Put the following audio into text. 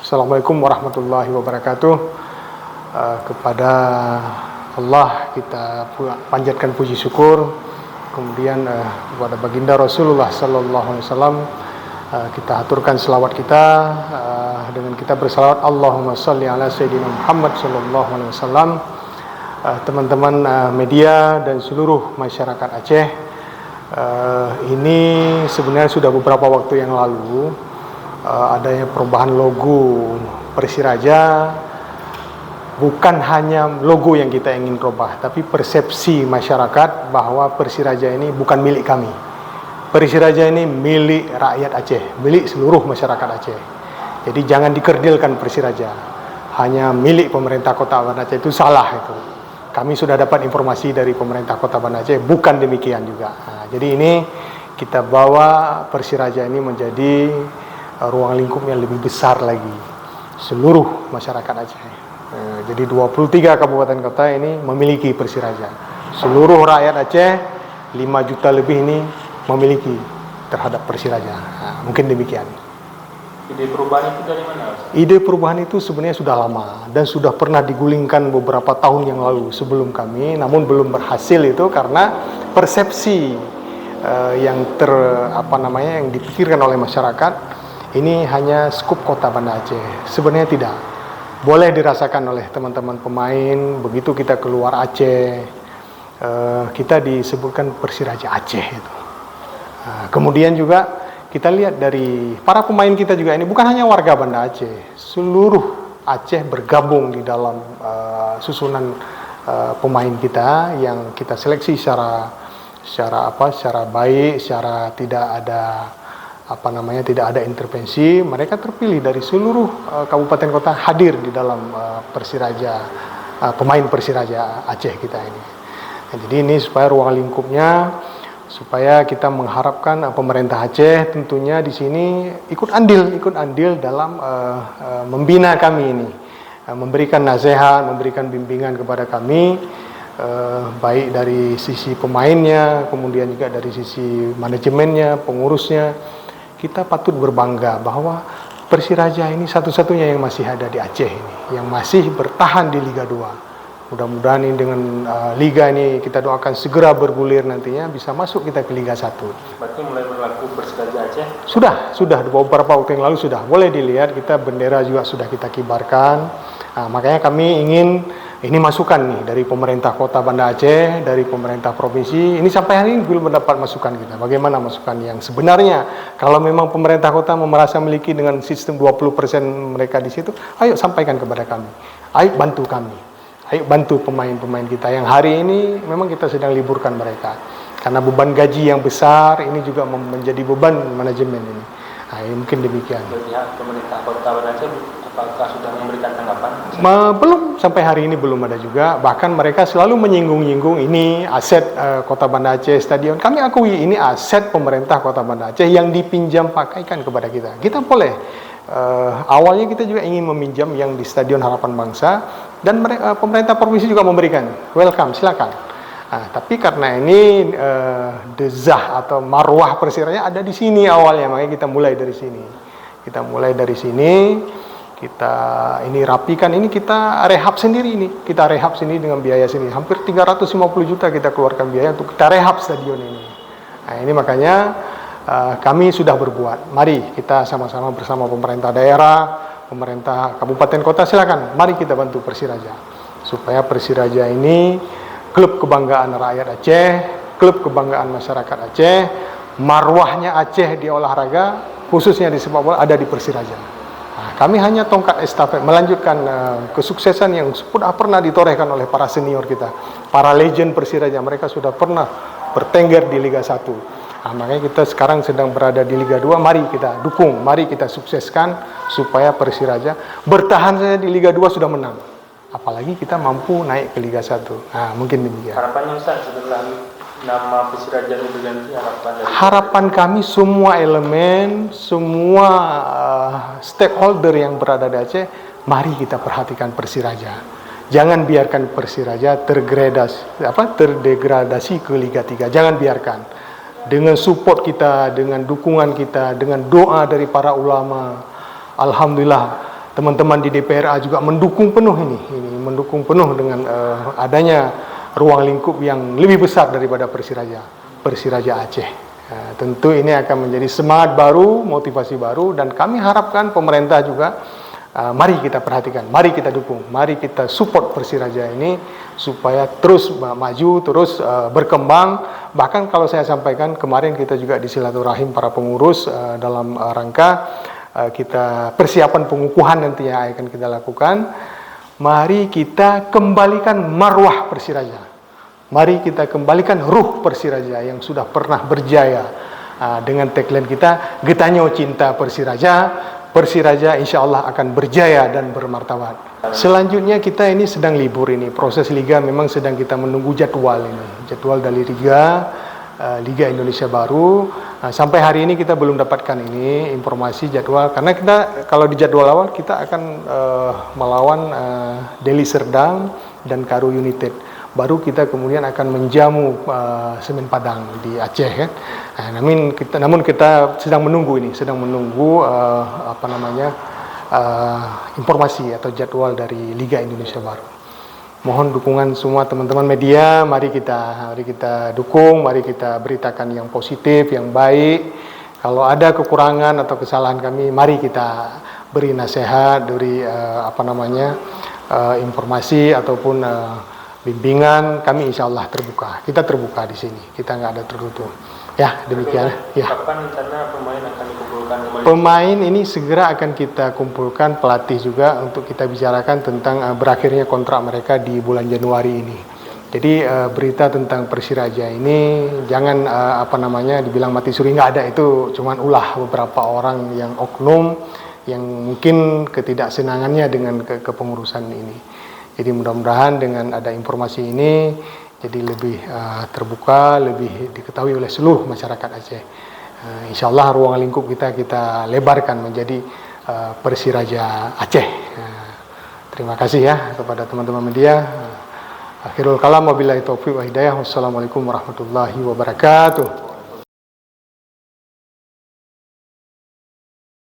Assalamualaikum warahmatullahi wabarakatuh. Kepada Allah kita panjatkan puji syukur. Kemudian kepada baginda Rasulullah Sallallahu Alaihi Wasallam kita aturkan selawat kita dengan kita berselawat Allahumma sholli ala Sayyidina Muhammad Sallallahu Alaihi Wasallam. Teman-teman media dan seluruh masyarakat Aceh, ini sebenarnya sudah beberapa waktu yang lalu adanya perubahan logo Persiraja. Bukan hanya logo yang kita ingin rubah, tapi persepsi masyarakat bahwa Persiraja ini bukan milik kami. Persiraja ini milik rakyat Aceh, milik seluruh masyarakat Aceh. Jadi jangan dikerdilkan Persiraja hanya milik pemerintah Kota Banda Aceh, itu salah itu. Kami sudah dapat informasi dari pemerintah Kota Banda Aceh, bukan demikian juga. Nah, jadi ini kita bawa Persiraja ini menjadi ruang lingkup yang lebih besar lagi, seluruh masyarakat Aceh. Jadi 23 kabupaten kota ini memiliki Persiraja. Seluruh rakyat Aceh 5 juta lebih ini memiliki terhadap Persiraja. Nah, mungkin demikian. Ide perubahan itu dari mana? Ide perubahan itu sebenarnya sudah lama dan sudah pernah digulingkan beberapa tahun yang lalu sebelum kami, namun belum berhasil itu karena persepsi yang yang dipikirkan oleh masyarakat ini hanya skup Kota Banda Aceh. Sebenarnya tidak. Boleh dirasakan oleh teman-teman pemain. Begitu kita keluar Aceh, kita disebutkan Persiraja Aceh itu. Kemudian juga kita lihat dari para pemain kita juga ini bukan hanya warga Banda Aceh, seluruh Aceh bergabung di dalam susunan pemain kita yang kita seleksi secara baik, secara tidak ada intervensi. Mereka terpilih dari seluruh kabupaten kota hadir di dalam Persiraja, pemain Persiraja Aceh kita ini. Nah, jadi ini supaya ruang lingkupnya, supaya kita mengharapkan pemerintah Aceh tentunya di sini ikut andil dalam membina kami ini, memberikan nasihat, memberikan bimbingan kepada kami, baik dari sisi pemainnya, kemudian juga dari sisi manajemennya, pengurusnya. Kita patut berbangga bahwa Persiraja ini satu-satunya yang masih ada di Aceh ini, yang masih bertahan di Liga 2. Mudah-mudahan ini dengan Liga ini kita doakan segera bergulir nantinya bisa masuk kita ke Liga 1. Berarti mulai berlaku Persiraja Aceh? Sudah beberapa waktu yang lalu sudah. Boleh dilihat kita bendera juga sudah kita kibarkan. Nah, makanya kami ingin ini masukan nih dari pemerintah Kota Banda Aceh, dari pemerintah provinsi. Ini sampai hari ini belum mendapat masukan kita. Bagaimana masukan yang sebenarnya? Kalau memang pemerintah kota merasa memiliki dengan sistem 20% mereka di situ, ayo sampaikan kepada kami. Ayo bantu kami. Ayo bantu pemain-pemain kita yang hari ini memang kita sedang liburkan mereka. Karena beban gaji yang besar ini juga menjadi beban manajemen ini. Nah, mungkin demikian. Pihak pemerintah Kota Banda Aceh apakah sudah memberikan tanggapan? Belum, sampai hari ini belum ada juga. Bahkan mereka selalu menyinggung-nyinggung ini aset Kota Banda Aceh stadion. Kami akui ini aset pemerintah Kota Banda Aceh yang dipinjam pakaikan kepada kita. Kita boleh. Awalnya kita juga ingin meminjam yang di Stadion Harapan Bangsa dan pemerintah provinsi juga memberikan. Welcome, silakan. Tapi karena ini dezah atau marwah Persiraja ada di sini awalnya, makanya kita mulai dari sini. Kita ini rapikan, ini kita rehab sendiri ini. Kita rehab sendiri dengan biaya sendiri. Hampir 350 juta kita keluarkan biaya untuk kita rehab stadion ini. Nah, ini makanya kami sudah berbuat. Mari kita sama-sama bersama pemerintah daerah, pemerintah kabupaten kota, silakan. Mari kita bantu Persiraja. Supaya Persiraja ini klub kebanggaan rakyat Aceh, klub kebanggaan masyarakat Aceh, marwahnya Aceh di olahraga, khususnya di sepak bola ada di Persiraja. Nah, kami hanya tongkat estafet melanjutkan kesuksesan yang sudah pernah ditorehkan oleh para senior kita, para legend Persiraja. Mereka sudah pernah bertengger di Liga 1. Nah, makanya kita sekarang sedang berada di Liga 2. Mari kita dukung, mari kita sukseskan supaya Persiraja bertahan saja di Liga 2 sudah menang. Apalagi kita mampu naik ke Liga 1. Nah, mungkin demikian. Harapannya Ustaz setelah nama Persiraja ini berganti, harapan kami semua elemen, semua stakeholder yang berada di Aceh, mari kita perhatikan Persiraja. Jangan biarkan Persiraja terdegradasi ke Liga 3. Jangan biarkan. Dengan support kita, dengan dukungan kita, dengan doa dari para ulama, alhamdulillah teman-teman di DPRA juga mendukung penuh ini mendukung penuh dengan adanya ruang lingkup yang lebih besar daripada Persiraja Aceh. Tentu ini akan menjadi semangat baru, motivasi baru, dan kami harapkan pemerintah juga mari kita perhatikan, mari kita dukung, mari kita support Persiraja ini supaya terus maju, terus berkembang. Bahkan kalau saya sampaikan kemarin kita juga di silaturahim para pengurus dalam rangka kita persiapan pengukuhan nantinya akan kita lakukan. Mari kita kembalikan marwah Persiraja. Mari kita kembalikan ruh Persiraja yang sudah pernah berjaya. Dengan tagline kita, Getanyo Cinta Persiraja, Persiraja insya Allah akan berjaya dan bermartabat. Selanjutnya kita ini sedang libur ini, proses liga memang sedang kita menunggu jadwal ini. Jadwal dari Liga Indonesia Baru. Sampai hari ini kita belum dapatkan ini informasi jadwal, karena kita kalau di jadwal awal kita akan melawan Deli Serdang dan Karu United. Baru kita kemudian akan menjamu Semen Padang di Aceh kan. Namun kita sedang menunggu informasi atau jadwal dari Liga Indonesia Baru. Mohon dukungan semua teman-teman media, mari kita dukung, mari kita beritakan yang positif, yang baik. Kalau ada kekurangan atau kesalahan kami, mari kita beri nasihat, beri informasi ataupun bimbingan. Kami insya Allah terbuka. Kita terbuka di sini. Kita nggak ada tertutup. Ya, demikian. Ya. Kapan rencana pemain akan dikumpulkan kembali? Pemain ini segera akan kita kumpulkan, pelatih juga untuk kita bicarakan tentang berakhirnya kontrak mereka di bulan Januari ini. Jadi berita tentang Persiraja ini jangan dibilang mati suri, nggak ada, itu cuman ulah beberapa orang yang oknum yang mungkin ketidaksenangannya dengan kepengurusan ini. Jadi mudah-mudahan dengan ada informasi ini jadi lebih terbuka, lebih diketahui oleh seluruh masyarakat Aceh. Insya Allah ruang lingkup kita lebarkan menjadi Persiraja Aceh. Terima kasih ya kepada teman-teman media. Akhirul kalam, wabillahi taufiq wa hidayah. Wassalamualaikum warahmatullahi wabarakatuh.